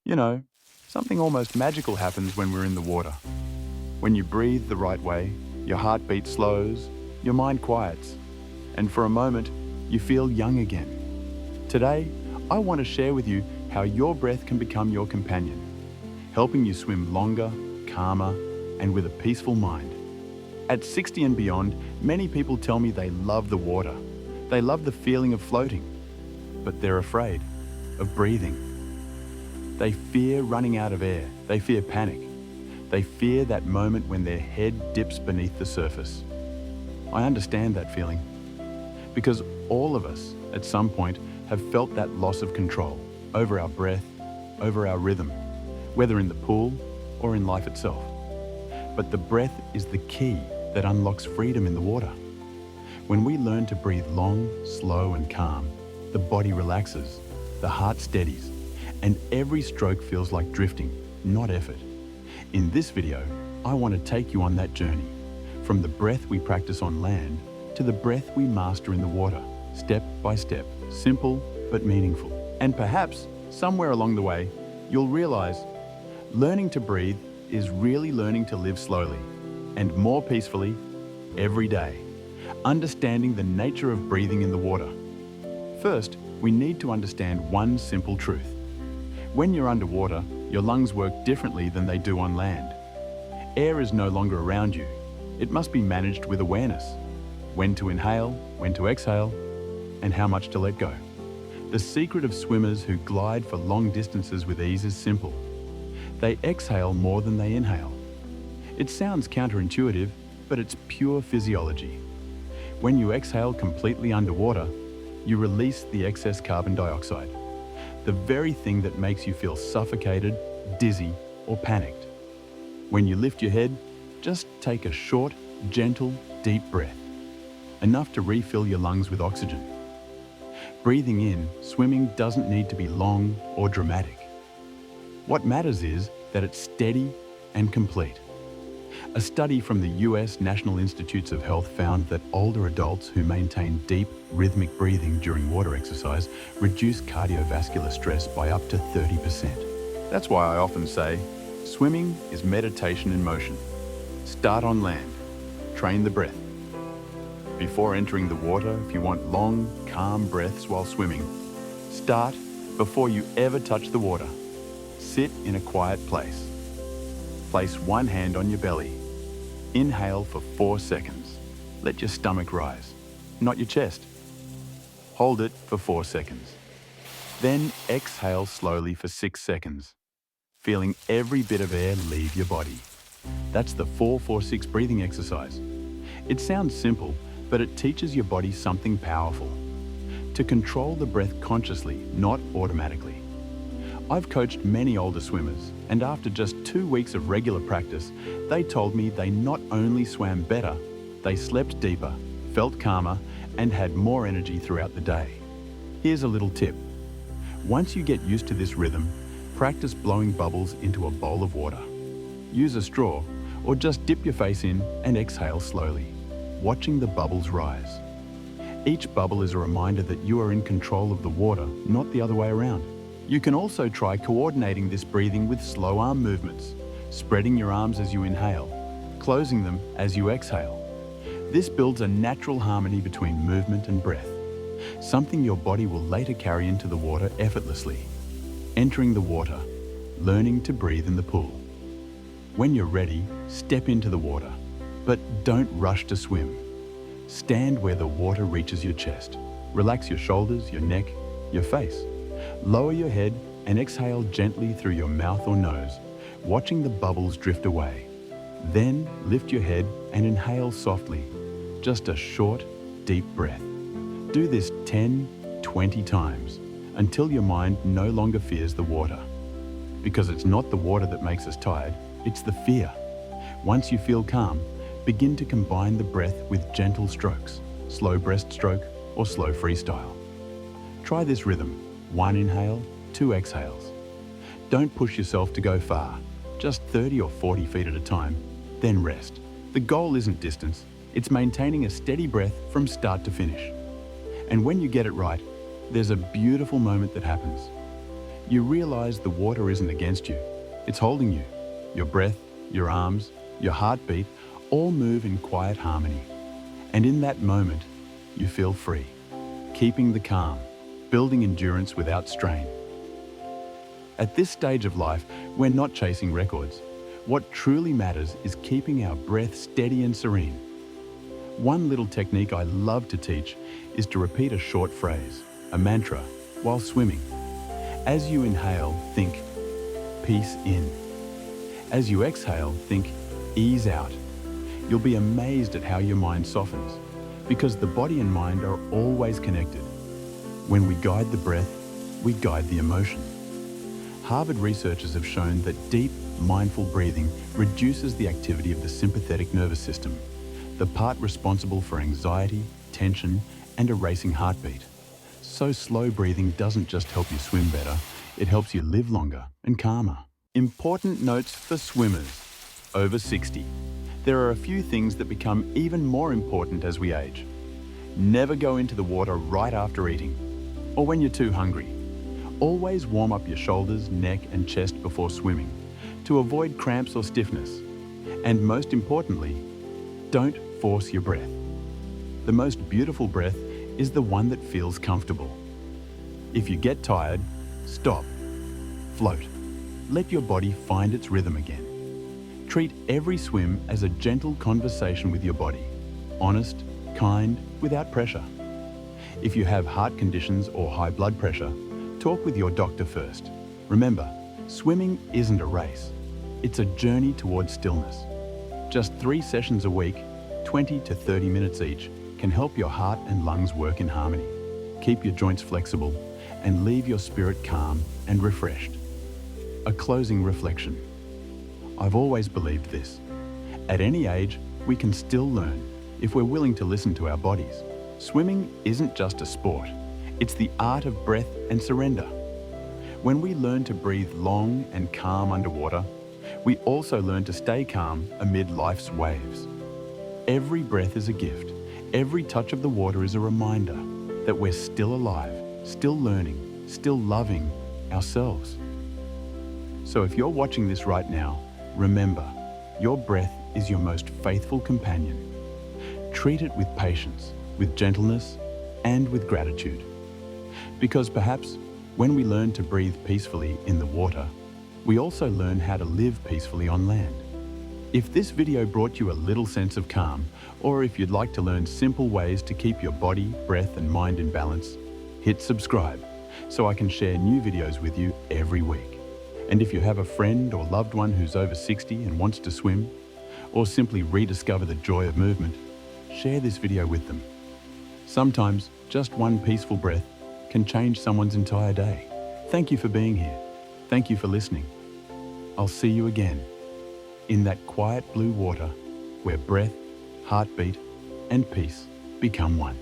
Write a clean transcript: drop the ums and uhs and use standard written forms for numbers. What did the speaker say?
You know, something almost magical happens when we're in the water. When you breathe the right way, your heartbeat slows, your mind quiets, and for a moment, you feel young again. Today, I want to share with you how your breath can become your companion, helping you swim longer, calmer, and with a peaceful mind. At 60 and beyond, many people tell me they love the water. They love the feeling of floating, but they're afraid of breathing. They fear running out of air. They fear panic. They fear that moment when their head dips beneath the surface. I understand that feeling, because all of us, at some point, have felt that loss of control over our breath, over our rhythm, whether in the pool or in life itself. But the breath is the key that unlocks freedom in the water. When we learn to breathe long, slow, and calm, the body relaxes, the heart steadies, and every stroke feels like drifting, not effort. In this video, I want to take you on that journey, from the breath we practice on land to the breath we master in the water, step by step, simple but meaningful. And perhaps, somewhere along the way, you'll realize learning to breathe is really learning to live slowly and more peacefully every day, understanding the nature of breathing in the water. First, we need to understand one simple truth. When you're underwater, your lungs work differently than they do on land. Air is no longer around you. It must be managed with awareness. When to inhale, when to exhale, and how much to let go. The secret of swimmers who glide for long distances with ease is simple. They exhale more than they inhale. It sounds counterintuitive, but it's pure physiology. When you exhale completely underwater, you release the excess carbon dioxide, the very thing that makes you feel suffocated, dizzy, or panicked. When you lift your head, just take a short, gentle, deep breath, enough to refill your lungs with oxygen. Breathing in, swimming doesn't need to be long or dramatic. What matters is that it's steady and complete. A study from the US National Institutes of Health found that older adults who maintain deep, rhythmic breathing during water exercise reduce cardiovascular stress by up to 30%. That's why I often say, swimming is meditation in motion. Start on land, train the breath. Before entering the water, if you want long, calm breaths while swimming, start before you ever touch the water. Sit in a quiet place. Place one hand on your belly. Inhale for 4 seconds. Let your stomach rise, not your chest. Hold it for 4 seconds. Then exhale slowly for 6 seconds, feeling every bit of air leave your body. That's the 4-4-6 breathing exercise. It sounds simple, but it teaches your body something powerful. To control the breath consciously, not automatically. I've coached many older swimmers, and after just 2 weeks of regular practice, they told me they not only swam better, they slept deeper, felt calmer, and had more energy throughout the day. Here's a little tip. Once you get used to this rhythm, practice blowing bubbles into a bowl of water. Use a straw, or just dip your face in and exhale slowly, watching the bubbles rise. Each bubble is a reminder that you are in control of the water, not the other way around. You can also try coordinating this breathing with slow arm movements, spreading your arms as you inhale, closing them as you exhale. This builds a natural harmony between movement and breath, something your body will later carry into the water effortlessly. Entering the water, learning to breathe in the pool. When you're ready, step into the water, but don't rush to swim. Stand where the water reaches your chest. Relax your shoulders, your neck, your face. Lower your head and exhale gently through your mouth or nose, watching the bubbles drift away. Then lift your head and inhale softly, just a short, deep breath. Do this 10-20 times until your mind no longer fears the water. Because it's not the water that makes us tired, it's the fear. Once you feel calm, begin to combine the breath with gentle strokes, slow breaststroke or slow freestyle. Try this rhythm. 1 inhale, 2 exhales. Don't push yourself to go far, just 30 or 40 feet at a time, then rest. The goal isn't distance, it's maintaining a steady breath from start to finish. And when you get it right, there's a beautiful moment that happens. You realize the water isn't against you. It's holding you. Your breath, your arms, your heartbeat all move in quiet harmony. And in that moment, you feel free, keeping the calm, building endurance without strain. At this stage of life, we're not chasing records. What truly matters is keeping our breath steady and serene. One little technique I love to teach is to repeat a short phrase, a mantra, while swimming. As you inhale, think, peace in. As you exhale, think, ease out. You'll be amazed at how your mind softens, because the body and mind are always connected. When we guide the breath, we guide the emotion. Harvard researchers have shown that deep, mindful breathing reduces the activity of the sympathetic nervous system, the part responsible for anxiety, tension, and a racing heartbeat. So slow breathing doesn't just help you swim better, it helps you live longer and calmer. Important notes for swimmers over 60. There are a few things that become even more important as we age. Never go into the water right after eating, or when you're too hungry. Always warm up your shoulders, neck, and chest before swimming to avoid cramps or stiffness. And most importantly, don't force your breath. The most beautiful breath is the one that feels comfortable. If you get tired, stop. Float. Let your body find its rhythm again. Treat every swim as a gentle conversation with your body. Honest, kind, without pressure. If you have heart conditions or high blood pressure, talk with your doctor first. Remember, swimming isn't a race. It's a journey towards stillness. Just 3 sessions a week, 20 to 30 minutes each, can help your heart and lungs work in harmony, keep your joints flexible, and leave your spirit calm and refreshed. A closing reflection. I've always believed this. At any age, we can still learn if we're willing to listen to our bodies. Swimming isn't just a sport. It's the art of breath and surrender. When we learn to breathe long and calm underwater, we also learn to stay calm amid life's waves. Every breath is a gift. Every touch of the water is a reminder that we're still alive, still learning, still loving ourselves. So if you're watching this right now, remember, your breath is your most faithful companion. Treat it with patience, with gentleness, and with gratitude. Because perhaps when we learn to breathe peacefully in the water, we also learn how to live peacefully on land. If this video brought you a little sense of calm, or if you'd like to learn simple ways to keep your body, breath, and mind in balance, hit subscribe so I can share new videos with you every week. And if you have a friend or loved one who's over 60 and wants to swim, or simply rediscover the joy of movement, share this video with them. Sometimes just one peaceful breath can change someone's entire day. Thank you for being here. Thank you for listening. I'll see you again in that quiet blue water where breath, heartbeat, and peace become one.